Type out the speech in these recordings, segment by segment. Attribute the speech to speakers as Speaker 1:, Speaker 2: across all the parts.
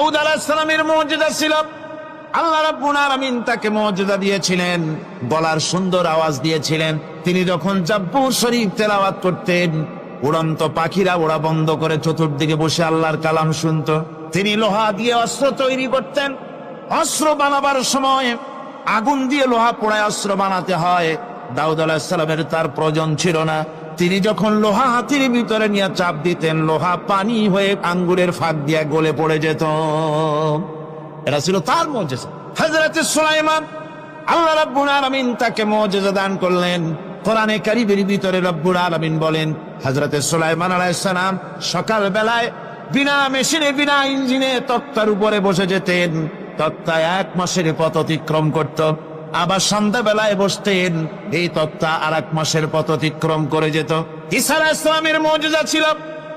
Speaker 1: দাউদ আলাইহিস সালামের মুজিজা ছিল, আল্লাহ রাব্বুল আলামিন তাকে মুজিজা দিয়েছিলেন, গলার সুন্দর আওয়াজ দিয়েছিলেন। তিনি যখন জাব্বুর শরীফ তেলাওয়াত করতেন, উড়ন্ত পাখিরা ওড়া বন্ধ করে চতুর্দিকে বসে আল্লাহর কালাম শুনতো। তিনি লোহা দিয়ে অস্ত্র তৈরি করতেন। অস্ত্র বানাবার সময় আগুন দিয়ে লোহা পোড়ায় অস্ত্র বানাতে হয়। দাউদ আলাইহিস সালামের তার প্রয়োজন ছিল না। তিনি যখন লোহা হাতির ভিতরে নিয়ে চাপ দিতেন, লোহা পানি হয়ে আঙ্গুরের ফাঁক দিয়ে গলে পড়ে যেত। এটা ছিল তার মুজিজা। হযরত সুলাইমান, আল্লাহ রাব্বুল আলামিন তাকে মুজিজা দান করলেন। কোরআনে কারীমের ভিতরে রব্বুল আলামিন বলেন, হযরত সুলাইমান আলাইহিস সালাম সকাল বেলায় বিনা মেশিনে বিনা ইঞ্জিনে তক্তার উপরে বসে যেতেন। তক্তা 1 মাসের পথ অতিক্রম করত। আবার সন্ধ্যা বেলায় বসতেন, এই তক্তা আর 1 মাসের পথ অতিক্রম করে যেত। ঈসা আলাইহিস সালামের মুজিজা ছিল,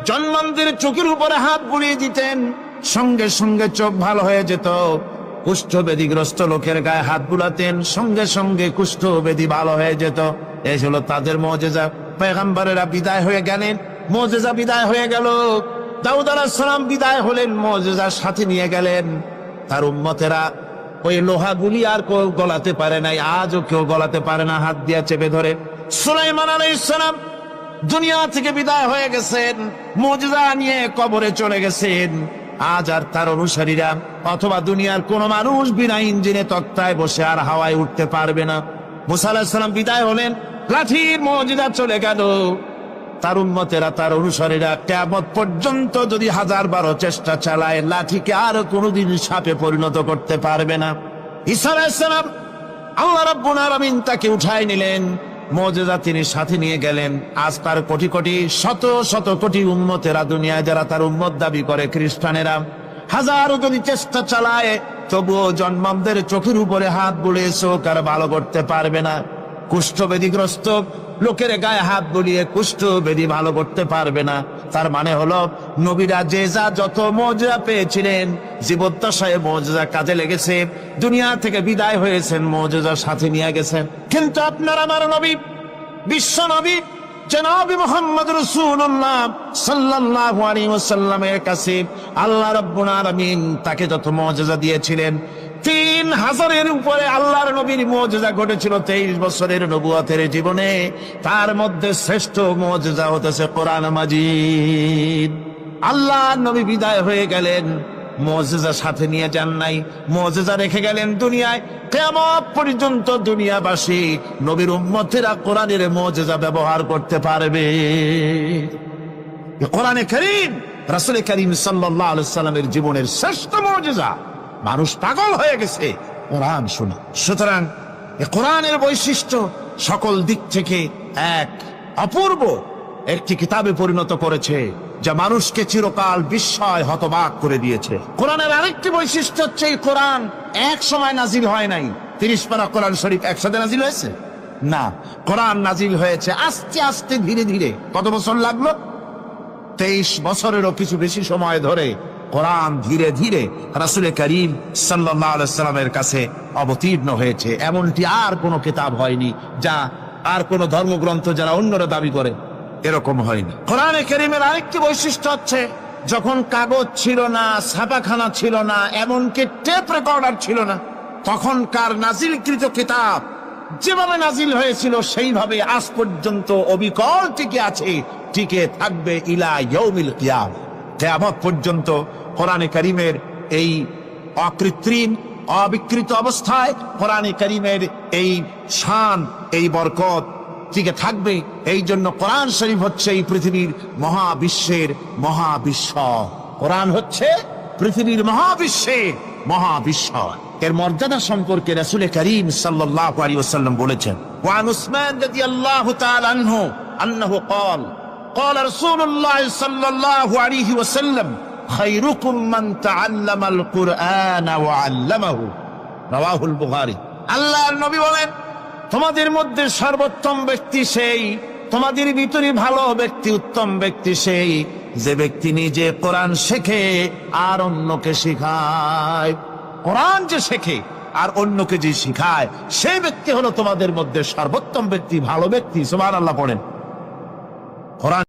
Speaker 1: জন্মান্ধের চোখের উপরে হাত বুলিয়ে দিতেন, সঙ্গে সঙ্গে চোখ ভালো হয়ে যেত। কুষ্ঠব্যাধিগ্রস্ত লোকের গায়ে হাত বুলাতেন, সঙ্গে সঙ্গে কুষ্ঠব্যাধি ভালো হয়ে যেত। এই হলো তাদের মুজিজা। পয়গম্বরেরা বিদায় হয়ে গেলেন, মুজিজা বিদায় হয়ে গেল। দাউদ আলাইহিস সালাম বিদায় হলেন, মুজিজা সাথে নিয়ে গেলেন। তার উম্মতেরা ওই লোহাগুলি আর কেউ গলাতে পারে নাই, আজও কেউ গলাতে পারে না, হাত দিয়া চেপে ধরে। সুলাইমান আলাইহিস সালাম দুনিয়া থেকে বিদায় হয়ে গেছেন, মুজিজা নিয়ে কবরে চলে গেছেন। আজ আর তার অনুসারীরা অথবা দুনিয়ার কোন মানুষ বিনা ইঞ্জিনে তক্তায় বসে আর হাওয়ায় উঠতে পারবে না। মুসা আলাইহিস সালাম বিদায় হলেন, লাঠির মুজিজা চলে গেল। তার উম্মতেরা, তার অনুসারীরা কিয়ামত পর্যন্ত যদি 1000 চেষ্টা চালায়, লাঠিকে আর কোনোদিন সাপে পরিণত করতে পারবে না। ঈসা আলাইহিস সালাম, আল্লাহ রাব্বুল আলামিন তাকে উঠায় নিলেন, মুজিজা তিনি সাথে নিয়ে গেলেন। আজ তার কোটি কোটি শত শত কোটি উম্মতেরা দুনিয়ায় যারা তার উম্মত দাবি করে, খ্রিস্টানেরা, হাজারো যদি চেষ্টা চালায়, তবুও জন্মান্ধের চোখের উপরে হাত বুলিয়ে চোখ আর ভালো করতে পারবে না। কুষ্ঠব্যাধিগ্রস্ত লোকের গায়ে হাত বুলিয়ে কুষ্ঠব্যাধি ভালো করতে পারবে না। তার মানে হলো, নবীরা যে যা যত মুজিজা পেয়েছিলেন, জীবদ্দশায় মুজিজা কাজে লেগেছে। দুনিয়া থেকে বিদায় হয়েছেন, মুজিজা সাথে নিয়ে গেছেন। কিন্তু আপনার আমার নবী, বিশ্ব নবী জনাব মুহাম্মদ রাসূলুল্লাহ সাল্লাল্লাহু আলাইহি ওয়াসাল্লামের কাছে আল্লাহ রাব্বুল আলামিন তাকে যত মুজিজা দিয়েছিলেন, 3000-এর উপরে আল্লাহর নবীর মুজিজা ঘটেছিল 23 বছরের নবুয়তের জীবনে। তার মধ্যে শ্রেষ্ঠ মুজিজা হতেছে কোরআন মাজিদ। আল্লাহর নবী বিদায় হয়ে গেলেন, মুজিজা সাথে নিয়ে যান নাই, মুজিজা রেখে গেলেন দুনিয়ায়। কিয়ামত পর্যন্ত দুনিয়াবাসী, নবীর উম্মতেরা কোরআনের মুজিজা ব্যবহার করতে পারবে। কোরআনে কারীম রাসূল কারীম সাল্লাল্লাহু আলাইহি ওয়াসাল্লামের জীবনের শ্রেষ্ঠ মুজিজা। মানুষ পাগল হয়ে গেছে কোরআন শুনে। সুতরাং এই কোরআনের বৈশিষ্ট্য সকল দিক থেকে এক অপূর্ব একটি কিতাবে পরিণত করেছে, যা মানুষকে চিরকাল বিস্ময় হতবাক করে দিয়েছে। কোরআনের আরেকটি বৈশিষ্ট্য হচ্ছে, এই কোরআন এক সময় নাজিল হয় নাই। 30 পারা কোরআন শরীফ একসাথে নাজিল হয়েছে না, কোরআন নাজিল হয়েছে আস্তে আস্তে, ধীরে ধীরে। কত বছর লাগলো? 23 বছরেরও কিছু বেশি সময় ধরে কোরআন ধীরে ধীরে রাসূল কারীম সাল্লাল্লাহু আলাইহি ওয়াসাল্লামের কাছে অবতীর্ণ হয়েছে। এমনটি আর কোনো কিতাব হয়নি, যা আর কোনো ধর্মগ্রন্থ যারা অন্যরা দাবি করে, এরকম হয়নি। কোরআনে কারীমের আরেকটি বৈশিষ্ট্য হচ্ছে, যখন কাগজ ছিল না, ছাপাখানা ছিল না, এমনকি টেপ রেকর্ডার ছিল না, তখনকার নাজিলকৃত কিতাব যেভাবে নাজিল হয়েছিল সেইভাবে আজ পর্যন্ত অবিকল টিকে আছে, টিকে থাকবে ইলা ইয়াউমিল কিয়ামah। কিয়ামত পর্যন্ত কোরআনে কারীমের এই অকৃত্রিম অবিকৃত অবস্থায় কোরআনে কারীমের এই শান, এই বরকত টিকে থাকবে। এই জন্য কোরআন শরীফ হচ্ছে এই পৃথিবীর মহাবিশ্বের মহাবিশ্ব। কোরআন হচ্ছে পৃথিবীর মহাবিশ্বের মহাবিশ্ব। এর মর্যাদা সম্পর্কে রাসূল কারীম সাল্লাল্লাহু আলাইহি ওয়াসাল্লাম বলেছেন, ওয়া উসমান রাদিয়াল্লাহু তাআলা আনহু আন্নাহু قال قال رسول الله صلى الله عليه وسلم خيركم من تعلم القرآن وعلمه رواه البخاري। আল্লাহর নবী বলেন, তোমাদের মধ্যে সর্বোত্তম ব্যক্তি সেই, তোমাদের ভিতরে ভালো ব্যক্তি, উত্তম ব্যক্তি সেই, যে ব্যক্তি নিজে কোরআন শেখে আর অন্যকে শেখায়। কোরআন যে শেখে আর অন্যকে যে শেখায়, সেই ব্যক্তি হলো তোমাদের মধ্যে সর্বোত্তম ব্যক্তি, ভালো ব্যক্তি। সুবহানাল্লাহ পড়েন। কোরআন